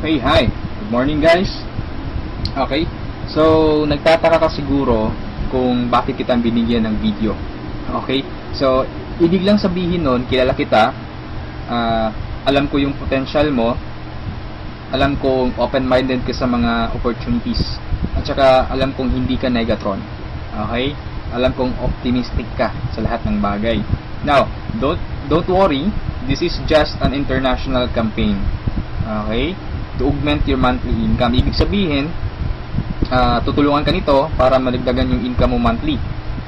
Okay, hi. Good morning guys. Okay, so nagtataka ka siguro kung bakit kita binigyan ng video. Okay, so ibig lang sabihin nun, kilala kita, alam ko yung potential mo, alam kong open-minded ka sa mga opportunities, at saka alam kong hindi ka negatron. Okay, alam kong optimistic ka sa lahat ng bagay. Now, don't worry, this is just an international campaign. Okay, to augment your monthly income. Ibig sabihin, tutulungan ka nito para madagdagan yung income mo monthly.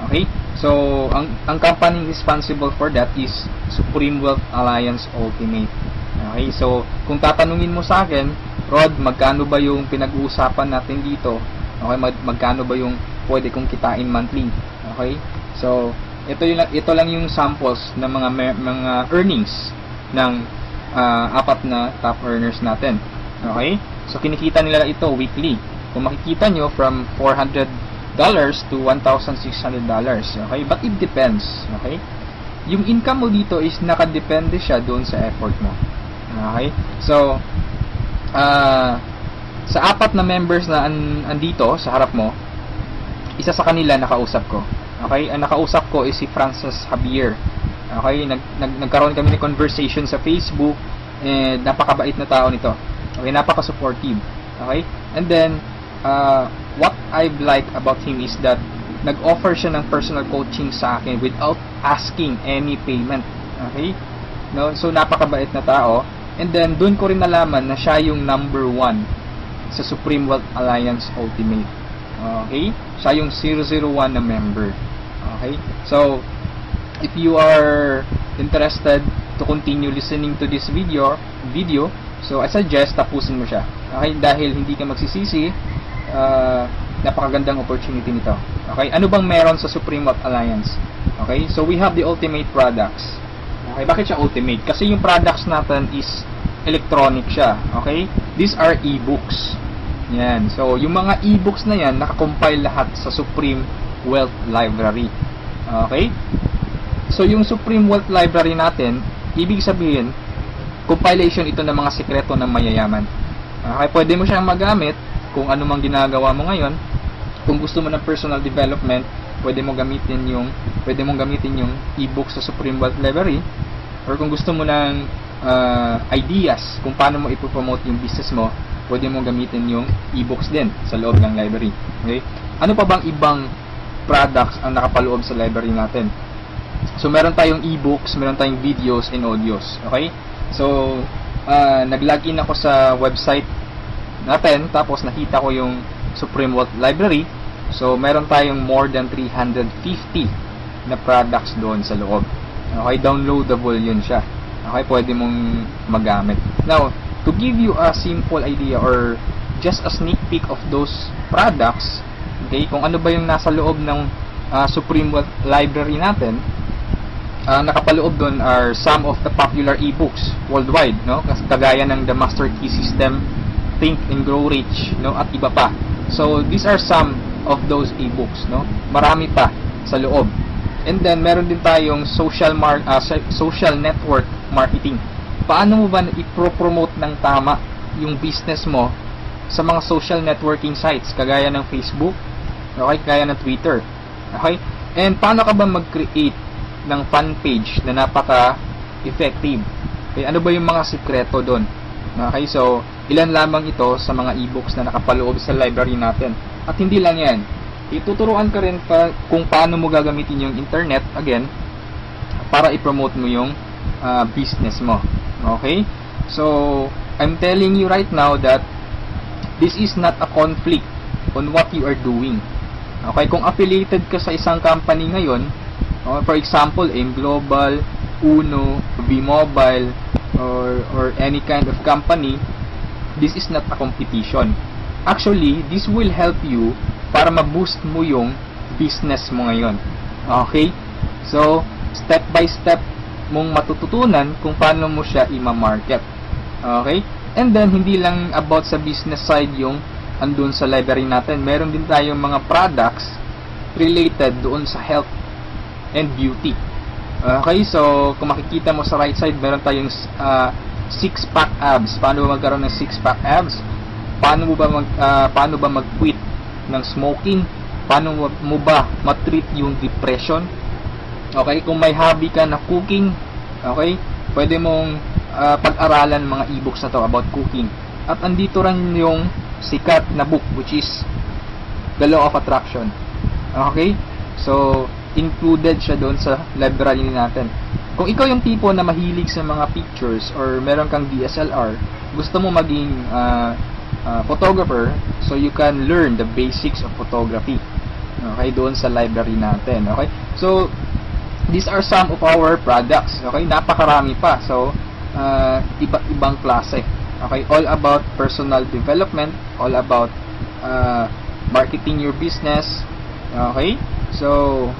Okay, so ang company responsible for that is Supreme Wealth Alliance Ultimate. Okay, so kung tatanungin mo sa akin, Rod, magkano ba yung pinag-uusapan natin dito? Okay, magkano ba yung pwede kong kitain monthly? Okay, so ito lang yung samples ng mga earnings ng apat na top earners natin. Okay, so kinikita nila ito weekly. Kung makikita nyo, from $400 to $1,600. Okay, but it depends. Okay, yung income mo dito is nakadepende siya doon sa effort mo. Okay, so sa apat na members na andito sa harap mo, isa sa kanila nakausap ko. Okay, ang nakausap ko is si Francis Javier. Okay, nagkaroon kami ng conversation sa Facebook, and napakabait na tao nito. Okay, napaka-supportive. Okay, and then what I like about him is that nag-offer siya ng personal coaching sa akin without asking any payment. Okay, no, so napakabait na tao. And then doon ko rin nalaman na siya yung number 1 sa Supreme Wealth Alliance Ultimate. Okay, siya yung 001 na member. Okay, so if you are interested to continue listening to this video, so I suggest tapusin mo siya. Okay, dahil hindi ka magsisisi, napakagandang opportunity nito. Okay, ano bang meron sa Supreme Wealth Alliance? Okay, so we have the ultimate products. Okay, bakit siya ultimate? Kasi yung products natin is electronic siya. Okay, these are e-books. Yan, so yung mga e-books na yan, nakakompile lahat sa Supreme Wealth Library. Okay, so yung Supreme Wealth Library natin, ibig sabihin, compilation ito ng mga sikreto ng mayayaman. Okay, pwede mo siyang magamit kung ano mang ginagawa mo ngayon. Kung gusto mo ng personal development, pwede mong gamitin yung e-book sa Supreme Wealth Library. Or kung gusto mo ng ideas kung paano mo ipopromote yung business mo, pwede mong gamitin yung e-books din sa loob ng library. Okay, ano pa bang ibang products ang nakapaloob sa library natin? So meron tayong e-books, meron tayong videos and audios. Okay, so nag-login ako sa website natin, tapos nakita ko yung Supreme Wealth Library. So meron tayong more than 350 na products doon sa loob. Okay, downloadable yun siya. Okay, pwede mong magamit. Now, to give you a simple idea or just a sneak peek of those products, okay, kung ano ba yung nasa loob ng Supreme Wealth Library natin, nakapaloob doon are some of the popular e-books worldwide, no? Kagaya ng The Master Key System, Think and Grow Rich, no? At iba pa. So these are some of those e-books, no? Marami pa sa loob. And then meron din tayong social network marketing. Paano mo ba i-promote ng tama yung business mo sa mga social networking sites kagaya ng Facebook, okay, kagaya ng Twitter. Okay? And paano ka ba mag-create ng fan page na napaka-effective? Okay, ano ba yung mga sikreto doon? Okay, so ilan lamang ito sa mga e-books na nakapaloob sa library natin. At hindi lang yan, ituturuan ka rin kung paano mo gagamitin yung internet, again, para i-promote mo yung business mo. Okay, so I'm telling you right now that this is not a conflict on what you are doing. Okay, kung affiliated ka sa isang company ngayon, for example, AIM Global, Uno, V-Mobile, or any kind of company, this is not a competition. Actually, this will help you para ma-boost mo yung business mo ngayon. Okay, so step by step mong matututunan kung paano mo siya i-market. Okay, and then hindi lang about sa business side yung andun sa library natin. Meron din tayong mga products related doon sa health and beauty. Okay, so kung makikita mo sa right side, meron tayong six-pack abs. Paano ba magkaroon ng six-pack abs? Paano ba mag-quit ng smoking? Paano mo ba matreat yung depression? Okay, kung may hobby ka na cooking, okay, pwede mong pag-aralan mga e-books na to about cooking. At andito rin yung sikat na book, which is The Law of Attraction. Okay, so included siya doon sa library natin. Kung ikaw yung tipo na mahilig sa mga pictures or meron kang DSLR, gusto mo maging photographer, so you can learn the basics of photography. Okay, doon sa library natin. Okay, so these are some of our products. Okay, napakarami pa. So iba't ibang klase. Okay, all about personal development, all about marketing your business. Okay, so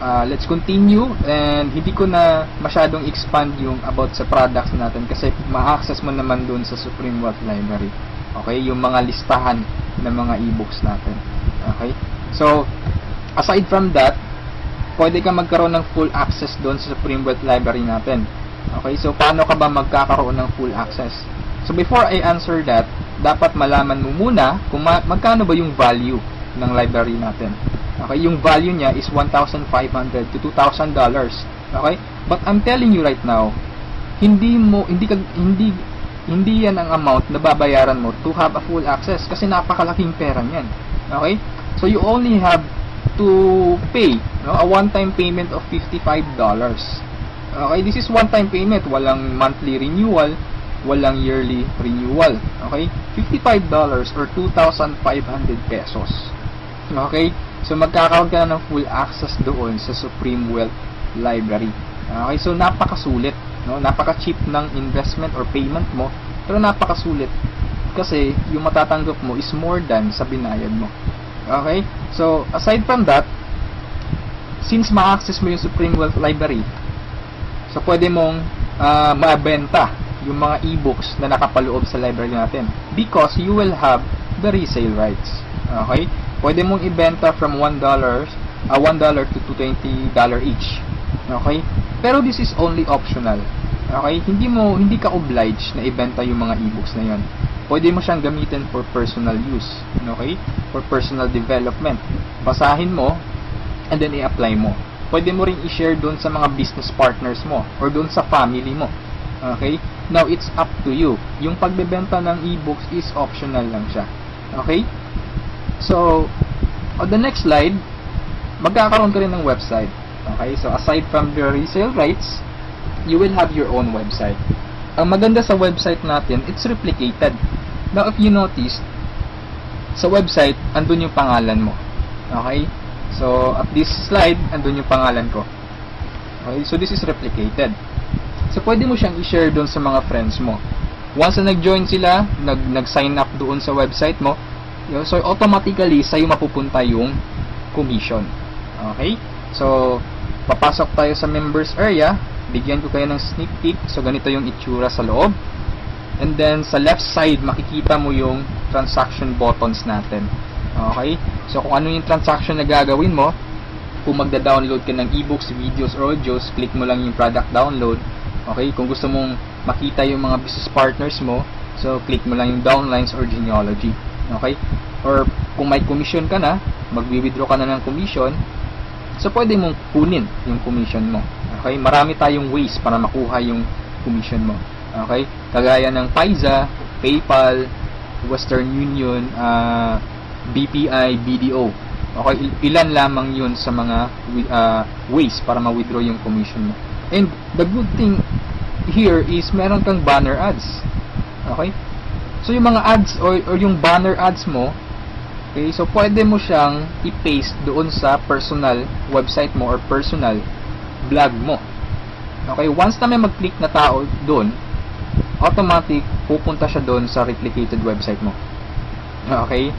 let's continue, and hindi ko na masyadong expand yung about sa products natin kasi ma-access mo naman doon sa Supreme Wealth Library. Okay, yung mga listahan ng mga e-books natin. Okay, so aside from that, pwede ka magkaroon ng full access doon sa Supreme Wealth Library natin. Okay, so paano ka ba magkakaroon ng full access? So before I answer that, dapat malaman mo muna kung magkano ba yung value ng library natin. Okay, yung value niya is $1,500 to $2,000. Okay? But I'm telling you right now, hindi yan ang amount na babayaran mo to have a full access kasi napakalaking pera niyan. Okay? So you only have to pay, no, a one-time payment of $55. Okay, this is one-time payment, walang monthly renewal, walang yearly renewal. Okay? $55 or 2,500 pesos. Okay? So magkakaroon ka na ng full access doon sa Supreme Wealth Library. Okay? So napakasulit, no? Napaka-cheap ng investment or payment mo, pero napakasulit kasi yung matatanggap mo is more than sa binayad mo. Okay? So aside from that, since ma-access mo yung Supreme Wealth Library, so pwede mong mabenta yung mga e-books na nakapaloob sa library natin because you will have the resale rights. Okay? Pwede mong ibenta from $1 to $20 each. Okay? Pero this is only optional. Okay? Hindi ka obliged na ibenta yung mga e-books na yon. Pwede mo siyang gamitin for personal use. Okay? For personal development. Basahin mo and then i-apply mo. Pwede mo ring i-share doon sa mga business partners mo or doon sa family mo. Okay? Now, it's up to you. Yung pagbebenta ng e-books is optional lang siya. Okay? So, on the next slide, magkakaroon ka rin ng website. Okay? So, aside from the resale rights, you will have your own website. Ang maganda sa website natin, it's replicated. Now, if you notice, sa website, andun yung pangalan mo. Okay? So, at this slide, andun yung pangalan ko. Okay? So, this is replicated. So, pwede mo siyang i-share doon sa mga friends mo. Once na nag-join sila, nag-sign up doon sa website mo, so automatically, sa'yo mapupunta yung commission. Okay? So, papasok tayo sa members area. Bigyan ko kayo ng sneak peek. So, ganito yung itsura sa loob. And then, sa left side, makikita mo yung transaction buttons natin. Okay? So, kung ano yung transaction na gagawin mo, kung magda-download ka ng ebooks, videos, or audios, click mo lang yung product download. Okay? Kung gusto mong makita yung mga business partners mo, so, click mo lang yung downlines or genealogy. Okay? Or, kung may commission ka na, mag-withdraw ka na ng commission, so, pwede mong kunin yung commission mo. Okay? Marami tayong ways para makuha yung commission mo. Okay? Kagaya ng Payza, PayPal, Western Union, BPI, BDO. Okay? Ilan lamang yun sa mga ways para ma-withdraw yung commission mo. And, the good thing here is meron kang banner ads. Okay? So, yung mga ads or yung banner ads mo, okay, so pwede mo siyang i-paste doon sa personal website mo or personal blog mo. Okay, once na may mag-click na tao doon, automatic pupunta siya doon sa replicated website mo. Okay?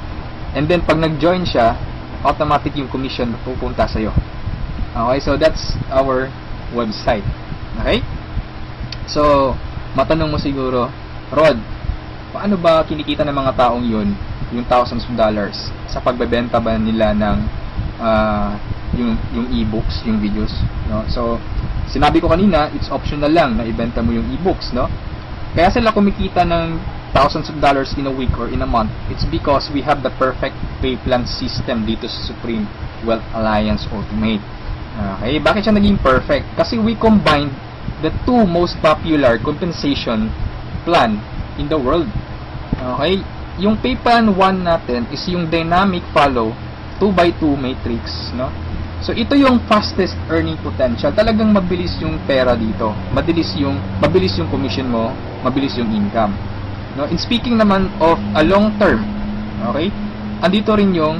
And then pag nag-join siya, automatic yung commission pupunta sa iyo. Okay, so that's our website. Okay? So, matanong mo siguro, Rod, paano ba kinikita ng mga taong yun, yung thousands of dollars, sa pagbebenta ba nila ng yung e-books, yung videos, no? So, sinabi ko kanina, it's optional lang na ibenta mo yung e-books, no? Kaya sila kumikita ng thousands of dollars in a week or in a month. It's because we have the perfect pay plan system dito sa Supreme Wealth Alliance Ultimate. Okay, bakit siya naging perfect? Kasi we combined the two most popular compensation plan in the world. Okay, yung pay plan 1 natin is yung dynamic follow 2x2 matrix, no? So ito yung fastest earning potential. Talagang mabilis yung pera dito. Mabilis yung commission mo, mabilis yung income. No, in speaking naman of a long term, okay? Andito rin yung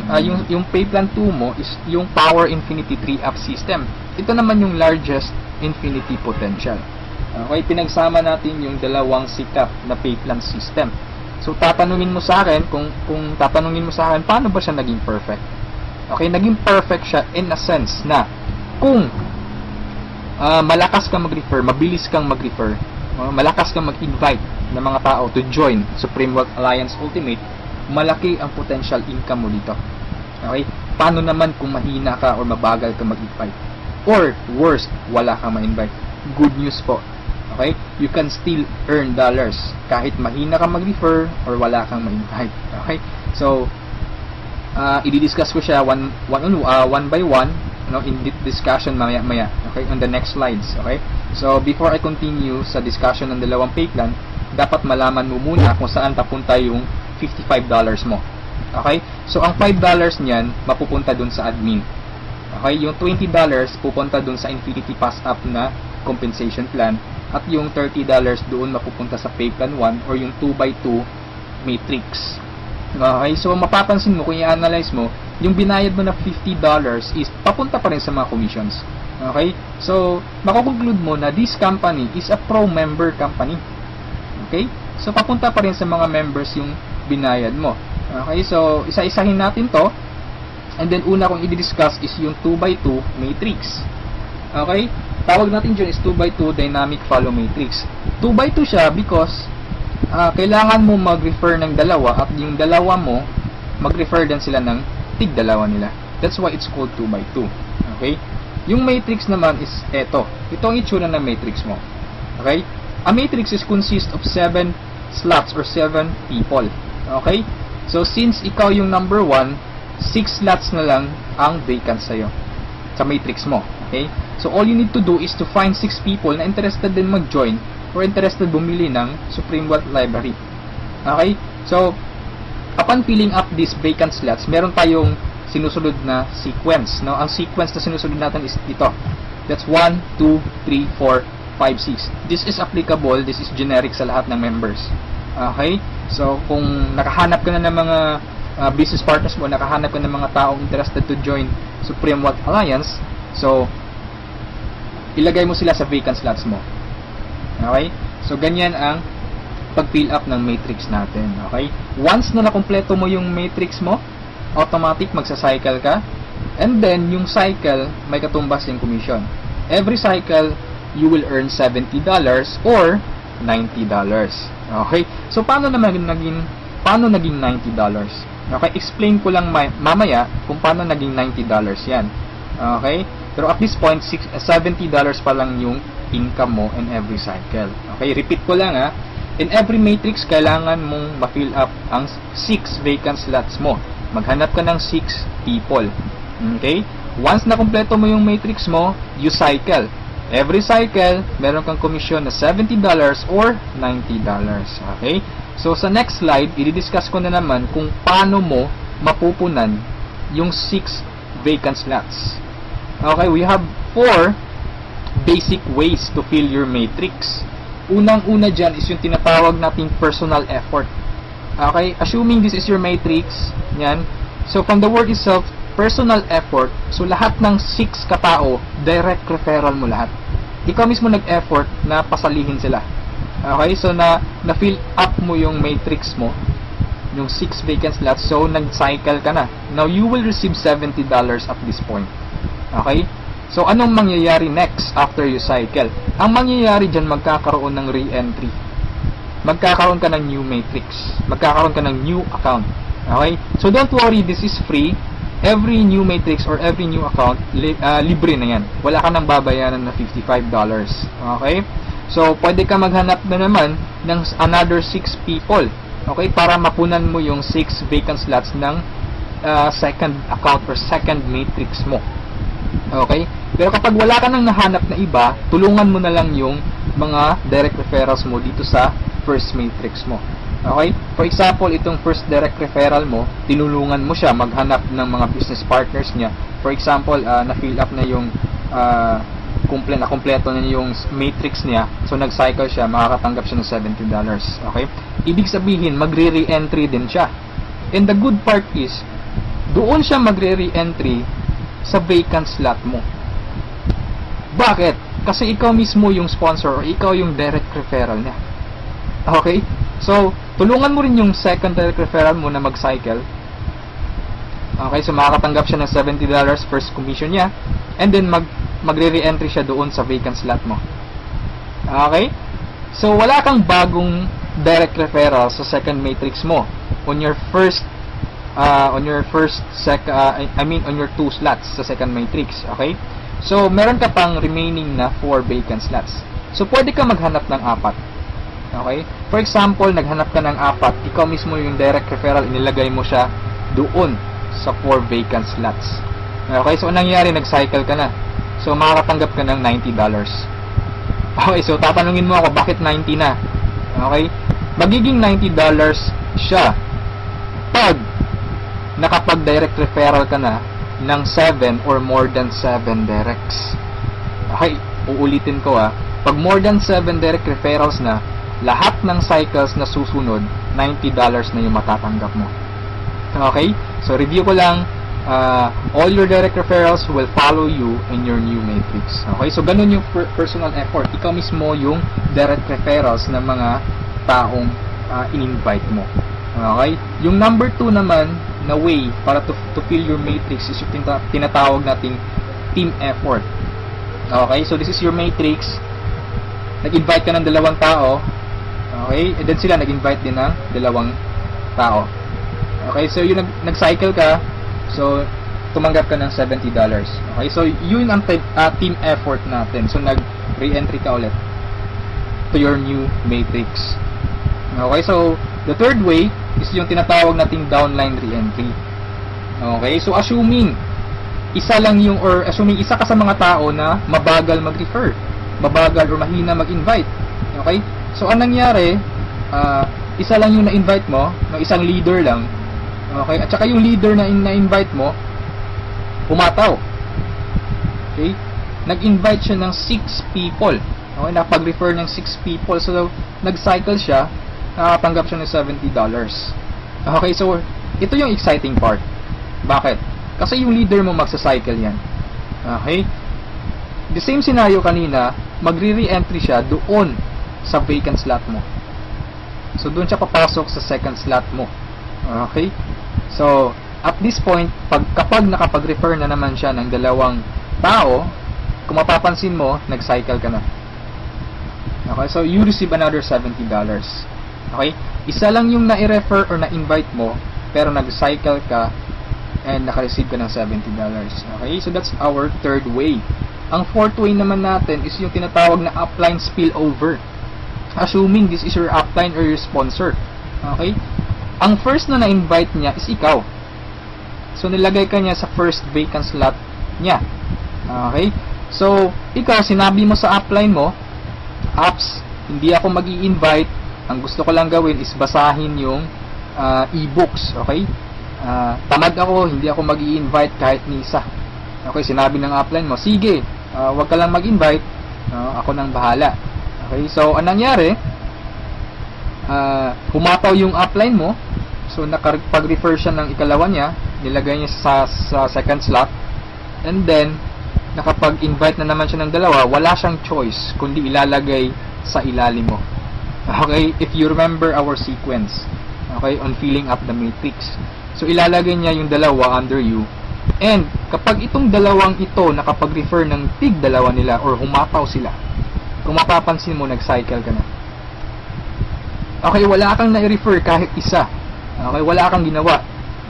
pay plan 2 mo is yung Power Infinity 3-up system. Ito naman yung largest infinity potential. Okay, pinagsama natin yung dalawang sikat na pay plan system. So tatanungin mo sa akin kung tatanungin mo sa akin paano ba siya naging perfect? Okay, naging perfect siya in a sense na kung malakas kang mag-refer, mabilis kang mag-refer, malakas kang mag-invite ng mga tao to join Supreme Wealth Alliance Ultimate, malaki ang potential income mo dito. Okay? Paano naman kung mahina ka or mabagal ka mag-invite? Or worst, wala kang ma-invite? Good news po. Okay? You can still earn dollars kahit mahina ka mag-refer or wala kang ma-invite. Okay? So, i-discuss ko siya one by one, no, in discussion maya-maya, okay, on the next slides, okay? So, before I continue sa discussion ng dalawang pay plan, dapat malaman mo muna kung saan papunta yung $55 mo, okay? So, ang $5 niyan, mapupunta dun sa admin, okay? Yung $20 pupunta dun sa Infinity Pass Up na compensation plan, at yung $30 doon mapupunta sa pay plan 1 or yung 2x2 matrix. Okay, so mapapansin mo kung i-analyze mo, yung binayad mo na $50 is papunta pa rin sa mga commissions. Okay, so makukonclude mo na this company is a pro-member company. Okay, so papunta pa rin sa mga members yung binayad mo. Okay, so isa-isahin natin to, and then una kong i-discuss is yung 2x2 matrix. Okay, tawag natin dyan is 2x2 dynamic follow matrix. 2x2 siya because kailangan mo mag-refer ng dalawa at yung dalawa mo mag-refer din sila ng tig-dalawa nila. That's why it's called 2x2. Okay? Yung matrix naman is eto. Ito ang itsura ng matrix mo. Okay? A matrix is consist of 7 slots or 7 people. Okay? So since ikaw yung number 1, 6 slots na lang ang vacant sa'yo sa matrix mo. Okay? So all you need to do is to find 6 people na interested din mag-join or interested bumili ng Supreme Wealth Library. Okay? So, upon filling up these vacant slots, meron tayong sinusunod na sequence. No? Ang sequence na sinusunod natin is ito. That's 1, 2, 3, 4, 5, 6. This is applicable, this is generic sa lahat ng members. Okay? So, kung nakahanap ka na ng mga business partners mo, nakahanap ka ng mga taong interested to join Supreme Wealth Alliance, so, ilagay mo sila sa vacant slots mo. Okay? So, ganyan ang pag-fill up ng matrix natin. Okay? Once na nakompleto mo yung matrix mo, automatic magsa-cycle ka. And then, yung cycle, may katumbas yung commission. Every cycle, you will earn $70 or $90. Okay? So, paano naging $90? Okay? Explain ko lang mamaya kung paano naging $90 yan. Okay? Pero at this point, $70 pa lang yung income mo in every cycle. Okay, repeat ko lang ha. In every matrix, kailangan mong ma-fill up ang 6 vacant slots mo. Maghanap ka ng 6 people. Okay? Once na kumpleto mo yung matrix mo, you cycle. Every cycle, meron kang commission na $70 or $90. Okay? So, sa next slide, i-discuss ko na naman kung paano mo mapupunan yung 6 vacant slots. Okay, we have 4 basic ways to fill your matrix. Unang-una dyan is yung tinatawag nating personal effort. Okay, assuming this is your matrix, yan. So, from the word itself, personal effort, so lahat ng 6 katao, direct referral mo lahat. Ikaw mismo nag-effort na pasalihin sila. Okay, so na-fill up mo yung matrix mo, yung 6 vacant slots, so nag-cycle ka na. Now, you will receive $70 at this point. Okay? So, anong mangyayari next after you cycle? Ang mangyayari dyan, magkakaroon ng re-entry. Magkakaroon ka ng new matrix. Magkakaroon ka ng new account. Okay? So, don't worry, this is free. Every new matrix or every new account, libre na yan. Wala ka nang babayaran na $55. Okay? So, pwede ka maghanap na naman ng another 6 people. Okay? Para mapunan mo yung 6 vacant slots ng second account or second matrix mo. Okay? Pero kapag wala ka nang nahanap na iba, tulungan mo na lang yung mga direct referrals mo dito sa first matrix mo. Okay? For example, itong first direct referral mo, tinulungan mo siya maghanap ng mga business partners niya. For example, na-fill up na yung kompleto na yung matrix niya. So, nag-cycle siya, makakatanggap siya ng $70. Okay? Ibig sabihin, magre-re-entry din siya. And the good part is, doon siya magre-re-entry sa vacant slot mo. Bakit? Kasi ikaw mismo yung sponsor or ikaw yung direct referral niya. Okay? So, tulungan mo rin yung second direct referral mo na mag-cycle. Okay? So, makakatanggap siya ng $70 first commission niya. And then, magre-re-entry siya doon sa vacant slot mo. Okay? So, wala kang bagong direct referral sa second matrix mo on your on your 2 slots sa second matrix. Okay? So, meron ka pang remaining na 4 vacant slots. So, pwede ka maghanap ng 4. Okay? For example, naghanap ka ng 4, ikaw mismo yung direct referral, inilagay mo siya doon sa 4 vacant slots. Okay? So, anong nangyari? Nag-cycle ka na. So, makakatanggap ka ng $90. Okay? So, tatanungin mo ako, bakit 90 na? Okay? Magiging $90 siya pag nakapag-direct referral ka na ng 7 or more than 7 directs. Okay? Uulitin ko pag more than 7 direct referrals na, lahat ng cycles na susunod, $90 na yung matatanggap mo. Okay? So, review ko lang, all your direct referrals will follow you in your new matrix. Okay? So, ganun yung personal effort. Ikaw mismo yung direct referrals ng mga taong in-invite mo. Okay? Yung number 2 naman na way para to fill your matrix is yung tinatawag nating team effort. Okay? So, this is your matrix. Nag-invite ka ng 2 tao. Okay? And then sila nag-invite din ng 2 tao. Okay? So, yung nag-cycle ka, so, tumanggap ka ng $70. Okay? So, yun ang team effort natin. So, nag-re-entry ka ulit to your new matrix. Okay? So, the third way is yung tinatawag nating downline re-entry. Okay? So, assuming isa ka sa mga tao na mabagal mag-refer, mabagal or mahina mag-invite. Okay? So, anong nangyari, isa lang yung na-invite mo, no, isang leader lang. Okay? At saka yung leader na na-invite mo, pumataw. Okay? Nag-invite siya ng 6 people. Okay? Napag-refer ng 6 people. So, nag-cycle siya, nakatanggap siya ng $70. Okay? So, ito yung exciting part. Bakit? Kasi yung leader mo magsa-cycle yan. Okay? The same scenario kanina, magre-re-entry siya doon sa vacant slot mo. So, doon siya papasok sa second slot mo. Okay? So, at this point, kapag nakapag-refer na naman siya ng 2 tao, kung mapapansin mo, nag-cycle ka na. Okay? So, you receive another $70. Okay? Isa lang yung na-refer or na-invite mo, pero nag-cycle ka and naka-receive ka ng $70. Okay? So, that's our third way. Ang fourth way naman natin is yung tinatawag na upline spillover. Assuming this is your upline or your sponsor. Okay? Ang first na na-invite niya is ikaw. So, nilagay ka niya sa first vacant slot niya. Okay? So, ikaw, sinabi mo sa upline mo, apps, hindi ako mag-i-invite. Ang gusto ko lang gawin is basahin yung e-books. Okay? Tamad ako, hindi ako mag-i-invite kahit ni isa. Okay? Sinabi ng upline mo, sige, wag ka lang mag-invite. Ako nang bahala. Okay, so anong nangyari? Humataw yung upline mo. So nakapag-refer siya ng ikalawa niya, nilagay niya sa second slot. And then nakapag-invite na naman siya ng 2, wala siyang choice kundi ilalagay sa ilalim mo. Okay, if you remember our sequence, okay, on filling up the matrix. So ilalagay niya yung 2 under you. And kapag itong 2 ito nakapag-refer ng tig 2 nila or humataw sila, kung mapapansin mo, nag-cycle ka na. Okay, wala kang na-refer kahit isa. Okay, wala kang ginawa.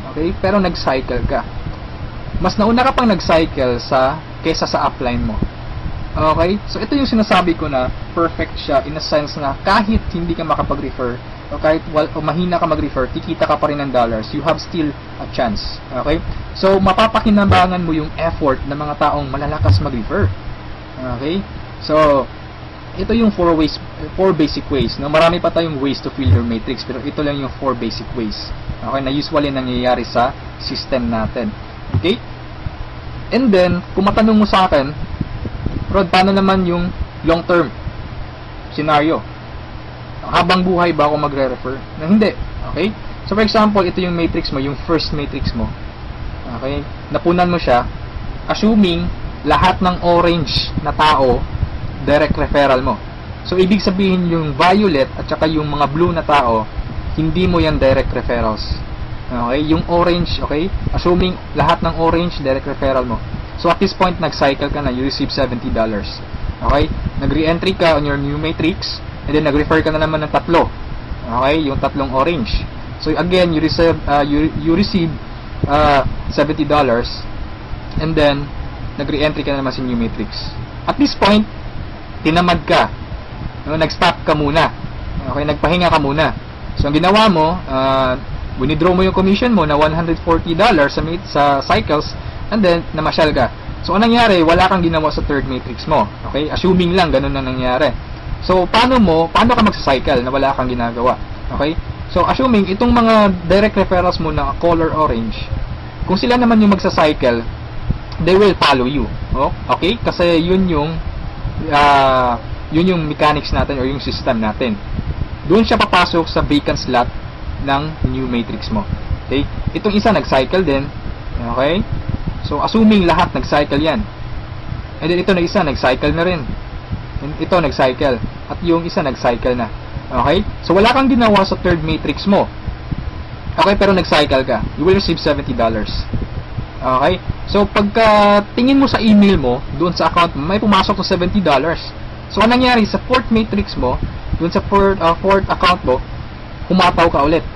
Okay, pero nag-cycle ka. Mas nauna ka pang nag-cycle kesa sa upline mo. Okay? So, ito yung sinasabi ko na perfect siya in a sense na kahit hindi ka makapag-refer o kahit mahina ka mag-refer, kikita ka pa rin ng dollars. You have still a chance. Okay? So, mapapakinabangan mo yung effort ng mga taong malalakas mag-refer. Okay? So, ito yung 4 basic ways. No? Marami pa tayong ways to fill your matrix, pero ito lang yung 4 basic ways. Okay? Na usually nangyayari sa system natin. Okay? And then, kung matanong mo sa akin, Rod, paano naman yung long-term scenario? Habang buhay ba ako magre-refer? Na hindi. Okay? So, for example, ito yung matrix mo, yung first matrix mo. Okay? Napunan mo siya, assuming lahat ng orange na tao, direct referral mo. So, ibig sabihin yung violet at saka yung mga blue na tao, hindi mo yan direct referrals. Okay? Yung orange, okay? Assuming lahat ng orange, direct referral mo. So, at this point, nag-cycle ka na, you receive $70. Okay? Nag-re-entry ka on your new matrix, and then nag-refer ka na naman ng tatlo. Okay? Yung tatlong orange. So, again, you receive $70, and then, nag-re-entry ka na naman sa new matrix. At this point, tinamad ka. No? Nag-stop ka muna. Okay? Nagpahinga ka muna. So, ang ginawa mo, winidraw mo yung commission mo na $140 sa cycles, and then, namasyal ka. So, anong nangyari? Wala kang ginawa sa third matrix mo. Okay? Assuming lang, ganun na nangyari. So, paano ka magsa-cycle na wala kang ginagawa? Okay? So, assuming, itong mga direct referrals mo na color orange, kung sila naman yung magsa-cycle, they will follow you. Oh? Okay? Kasi yun yung mechanics natin or yung system natin. Doon siya papasok sa vacant slot ng new matrix mo. Okay? Itong isa nag-cycle din. Okay? So, assuming lahat nag-cycle yan. And then, ito na isa, nag-cycle na rin. And ito, nag-cycle. At yung isa, nag-cycle na. Okay? So, wala kang ginawa sa third matrix mo. Okay? Pero nag-cycle ka. You will receive $70. Okay? So, pagka tingin mo sa email mo, doon sa account mo, may pumasok to $70. So, anong nangyari? Sa fourth matrix mo, doon sa fourth account mo, humataw ka ulit.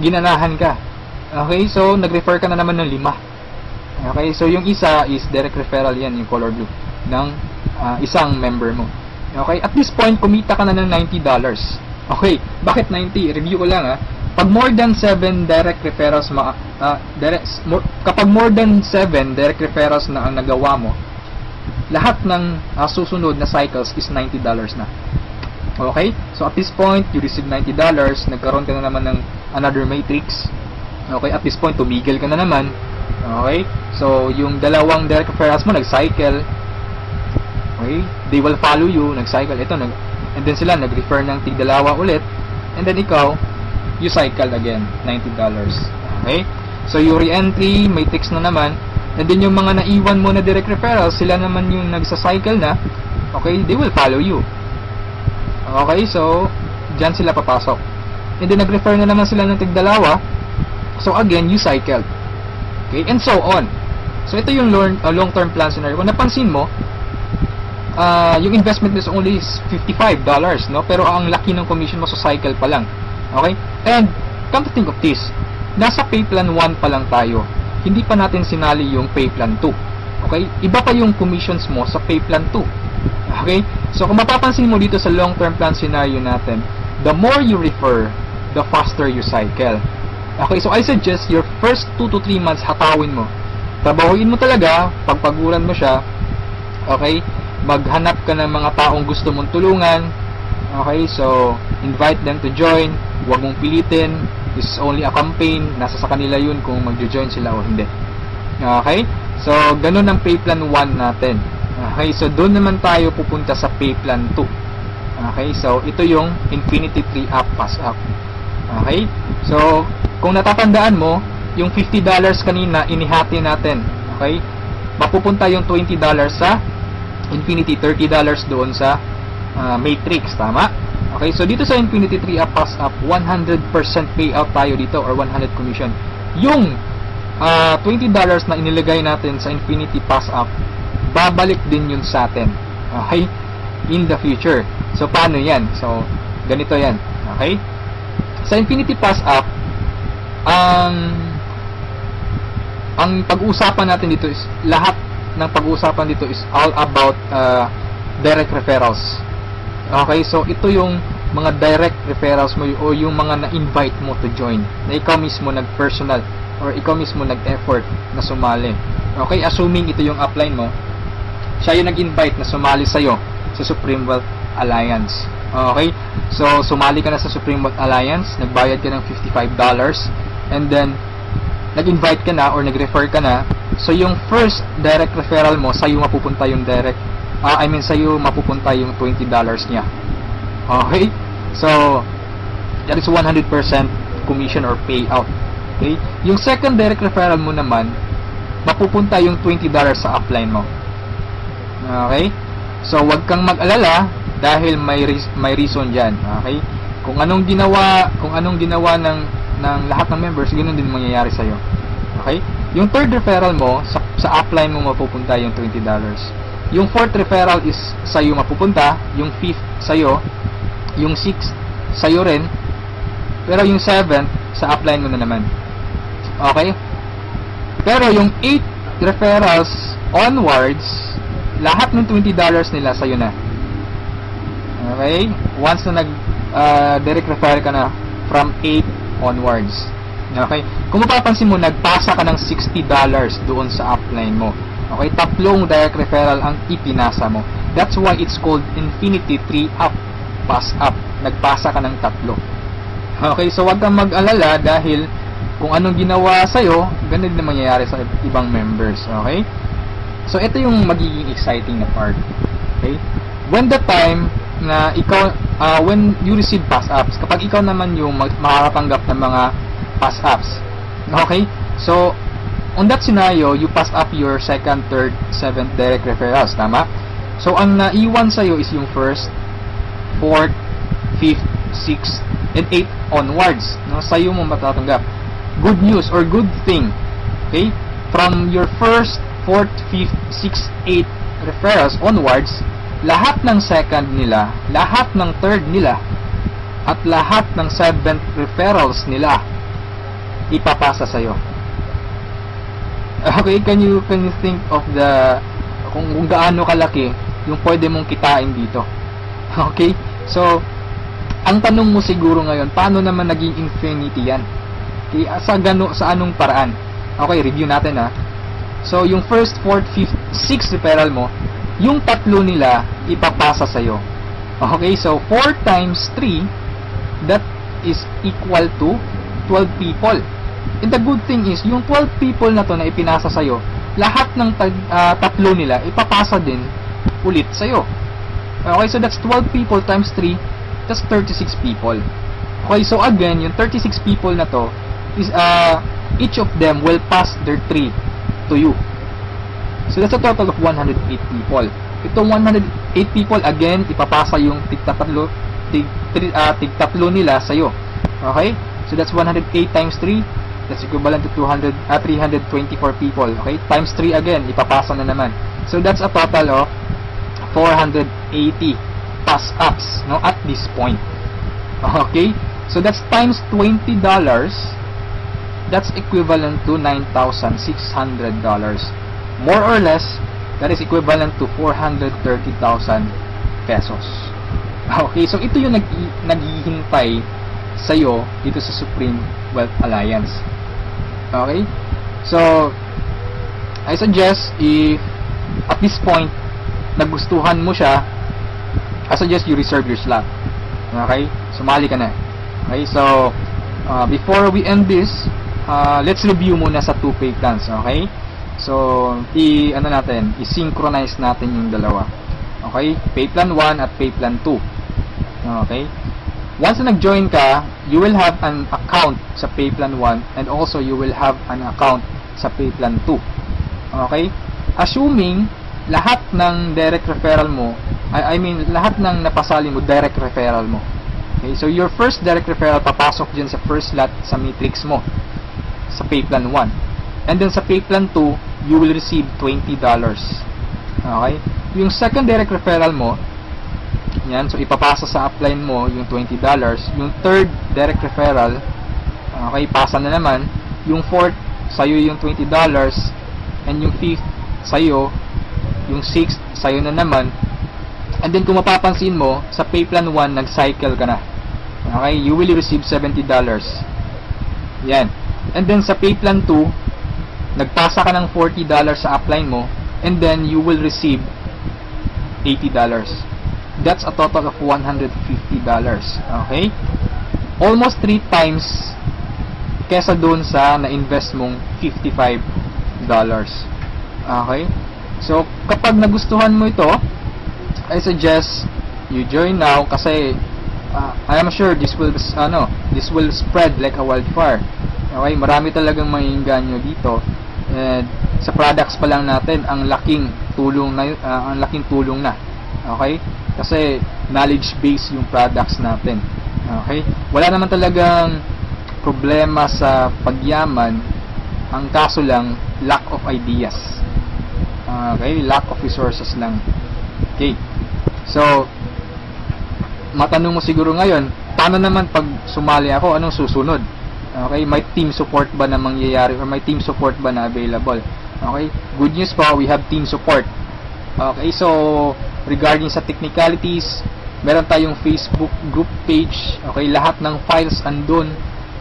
Ginanahan ka. Okay? So, nag-refer ka na naman ng 5. Okay, so yung isa is direct referral yan, yung color blue, ng isang member mo. Okay, at this point, kumita ka na ng $90. Okay, bakit 90? Review ko lang Pag more than 7 direct referrals, kapag more than 7 direct referrals na ang nagawa mo, lahat ng susunod na cycles is $90 na. Okay, so at this point, you receive $90, nagkaroon ka na naman ng another matrix. Okay, at this point, tumigil ka na naman. Okay? So, yung dalawang direct referrals mo, nag-cycle. Okay? They will follow you, nag-cycle. Ito, and then sila, nag-refer ng tig-dalawa ulit. And then ikaw, you cycle again, $90. Okay? So, yung re-entry, matrix na naman. And then yung mga naiwan mo na direct referrals, sila naman yung nagsa-cycle na. Okay? They will follow you. Okay? So, dyan sila papasok. And then, nag-refer na naman sila ng tig-dalawa. So, again, you cycled. Okay, and so on. So, ito yung long-term plan scenario. Kung napansin mo, yung investment is only $55, no? Pero ang laki ng commission mo sa cycle pa lang. Okay? And, come to think of this, nasa pay plan 1 pa lang tayo. Hindi pa natin sinali yung pay plan 2. Okay? Iba pa yung commissions mo sa pay plan 2. Okay? So, kung mapapansin mo dito sa long-term plan scenario natin, the more you refer, the faster you cycle. Okay, so I suggest your first 2 to 3 months hatawin mo. Trabahuin mo talaga, pagpaguran mo siya. Okay, maghanap ka ng mga taong gusto mong tulungan. Okay, so invite them to join. Huwag mong pilitin. This is only a campaign. Nasa sa kanila yun kung mag-join sila o hindi. Okay, so ganun ang pay plan 1 natin. Okay, so doon naman tayo pupunta sa pay plan 2. Okay, so ito yung Infinity 3 Up Pass Up. Okay, so kung natatandaan mo, yung $50 kanina, inihati natin. Okay? Mapupunta yung $20 sa Infinity, $30 doon sa Matrix. Tama? Okay? So, dito sa Infinity 3 Up Pass Up, 100% payout tayo dito or 100 commission. Yung $20 na inilagay natin sa Infinity Pass Up, babalik din yun sa atin. Okay? In the future. So, paano yan? So, ganito yan. Okay? Sa Infinity Pass Up, ang pag-uusapan natin dito is lahat ng pag-uusapan dito is all about direct referrals. Okay, so ito yung mga direct referrals mo o yung mga na-invite mo to join, na ikaw mismo nag-personal or ikaw mismo nag-effort na sumali. Okay, assuming ito yung upline mo, siya yung nag-invite na sumali sa'yo sa Supreme Wealth Alliance. Okay, so sumali ka na sa Supreme Wealth Alliance, nagbayad ka ng $55, and then nag-invite ka na or nag-refer ka na. So yung first direct referral mo, sa'yo mapupunta yung sa'yo mapupunta yung $20 niya. Okay? So, that is 100% commission or payout. Okay? Yung second direct referral mo naman, mapupunta yung $20 sa upline mo. Okay? So, wag kang mag-alala dahil may reason dyan. Okay? Kung anong ginawa ng lahat ng members, ganoon din mangyayari sa'yo. Okay? Yung third referral mo, sa upline mo mapupunta yung $20. Yung fourth referral is sa'yo mapupunta, yung fifth sa'yo, yung sixth sa'yo rin, pero yung seventh sa upline mo na naman. Okay? Pero yung 8 referrals onwards, lahat ng $20 nila sa'yo na. Okay? Once na direct referral ka na from 8 onwards. Okay? Kung mapapansin mo, nagpasa ka ng $60 doon sa upline mo. Okay, tatlong direct referral ang ipinasa mo. That's why it's called Infinity 3 up, pass up. Nagpasa ka ng tatlo. Okay, so wag kang mag-alala dahil kung anong ginawa sa'yo, ganun din mangyayari sa ibang members. Okay? So, ito yung magiging exciting na part. Okay? When the time na ikaw, when you receive pass ups, kapag ikaw naman yung makakatanggap ng mga pass ups. Okay? So, on that scenario, you pass up your second, third, seventh direct referrals, tama? So, ang naiwan sa'yo is yung first, fourth, fifth, sixth, and eighth onwards. No? Sa'yo mo matatanggap. Good news or good thing. Okay? From your first, fourth, fifth, sixth, eighth referrals onwards, lahat ng second nila, lahat ng third nila, at lahat ng seventh referrals nila, ipapasa sa'yo. Okay, can you think of kung gaano kalaki yung pwede mong kitain dito? Okay? So, ang tanong mo siguro ngayon, paano naman naging infinity yan? Okay, sa anong paraan? Okay, review natin ha. So, yung first, fourth, fifth, sixth referral mo, yung tatlo nila ipapasa sa'yo. Okay, so 4 times 3, that is equal to 12 people. And the good thing is, yung 12 people na to na ipinasa sa'yo, lahat ng tatlo nila, ipapasa din ulit sa'yo. Okay, so that's 12 people times 3, that's 36 people. Okay, so again, yung 36 people na to, is, each of them will pass their 3 to you. So that's a total of 108 people. Itong 108 people, again, ipapasa yung tig-tatlo nila sa'yo. Okay, so that's 108 times 3, that's equivalent to 324 people. Okay, times 3 again, ipapasa na naman. So that's a total of 480 pass ups, no, at this point. Okay, so that's times $20, that's equivalent to $9,600. More or less, that is equivalent to 430,000 pesos. Okay, so ito yung naghihintay sa'yo dito sa Supreme Wealth Alliance. Okay? So, I suggest if at this point nagustuhan mo siya, I suggest you reserve your slot. Okay? Sumali ka na. Okay? So, before we end this, let's review muna sa 2 pay plans. Okay? So, i-synchronize natin yung dalawa. Okay? Pay plan 1 at pay plan 2. Okay? Once na nag-join ka, you will have an account sa pay plan 1 and also you will have an account sa pay plan 2. Okay? Assuming lahat ng direct referral mo, lahat ng napasali mo, direct referral mo. Okay? So, your first direct referral papasok dyan sa first lot sa matrix mo sa pay plan 1. And then sa pay plan 2, you will receive $20. Okay? Yung second direct referral mo, yan, so ipapasa sa upline mo yung $20. Yung third direct referral, okay, pasa na naman. Yung fourth, sa'yo yung $20. And yung fifth, sa'yo. Yung sixth, sa'yo na naman. And then kung mapapansin mo, sa pay plan 1, nag-cycle ka na. Okay? You will receive $70. Yan. And then sa pay plan 2, nagpasa ka ng $40 sa upline mo, and then you will receive $80. That's a total of $150. Okay? Almost 3 times kesa dun sa na-invest mong $55. Okay? So, kapag nagustuhan mo ito, I suggest you join now kasi I am sure this will spread like a wildfire. Okay? Marami talagang maiinganyo dito. And sa products pa lang natin, ang laking tulong na. Okay? Kasi knowledge base yung products natin. Okay? Wala naman talagang problema sa pagyaman. Ang kaso lang, lack of ideas. Okay? Lack of resources lang. Okay? So, matanong mo siguro ngayon, paano naman pag sumali ako, anong susunod? Okay? May team support ba na mangyayari or may team support ba na available? Okay? Good news po, we have team support. Okay? So, regarding sa technicalities, meron tayong Facebook group page. Okay? Lahat ng files andun.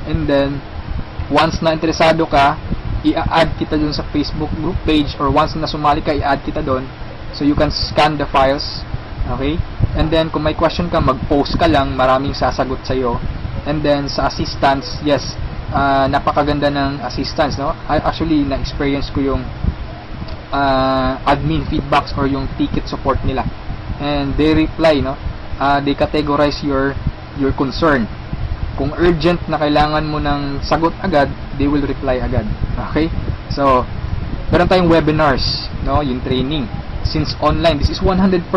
And then, once na interesado ka, i-add kita dun sa Facebook group page, or once na sumali ka, i-add kita dun. So, you can scan the files. Okay? And then, kung may question ka, mag-post ka lang. Maraming sasagot sa'yo. And then, sa assistance, yes, napakaganda ng assistance, no? Actually, na-experience ko yung admin feedbacks or yung ticket support nila. And they reply, no? They categorize your concern. Kung urgent na kailangan mo ng sagot agad, they will reply agad. Okay? So, meron tayong webinars, no? Yung training. Since online, this is 100%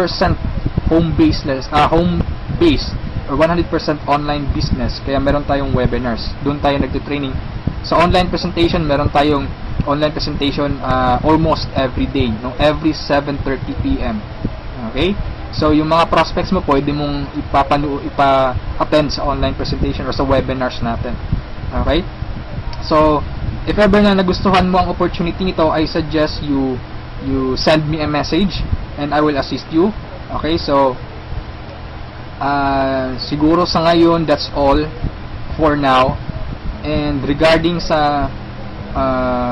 home-based or 100% online business. Kaya meron tayong webinars. Doon tayo nagte-training. Sa online presentation, meron tayong online presentation almost every day, no? Every 7:30 PM. Okay? So, yung mga prospects mo, pwede mong ipa-attend sa online presentation or sa webinars natin. Okay? So, if ever na nagustuhan mo ang opportunity nito, I suggest you send me a message and I will assist you. Okay? So, siguro sa ngayon, that's all for now. And regarding sa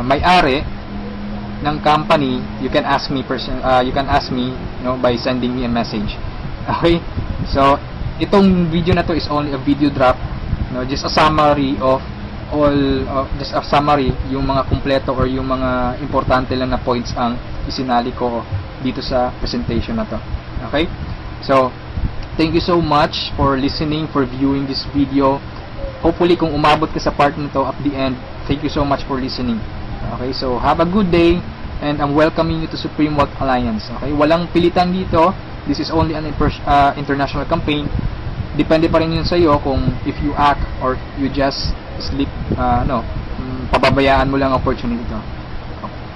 may-ari ng company, you can ask me by sending me a message. Okay? So, itong video na to is only a video drop, no? Just a summary of yung mga kumpleto or yung mga importante lang na points ang isinali ko dito sa presentation na to. Okay? So, thank you so much for listening, for viewing this video. Hopefully, kung umabot ka sa part nito at the end, thank you so much for listening. Okay, so have a good day, and I'm welcoming you to Supreme Wealth Alliance. Okay, walang pilitan dito. This is only an international campaign. Depende pa rin yun sa iyo kung if you act or you just sleep, pababayaan mo lang opportunity to.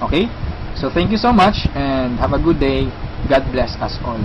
Okay, so thank you so much and have a good day. God bless us all.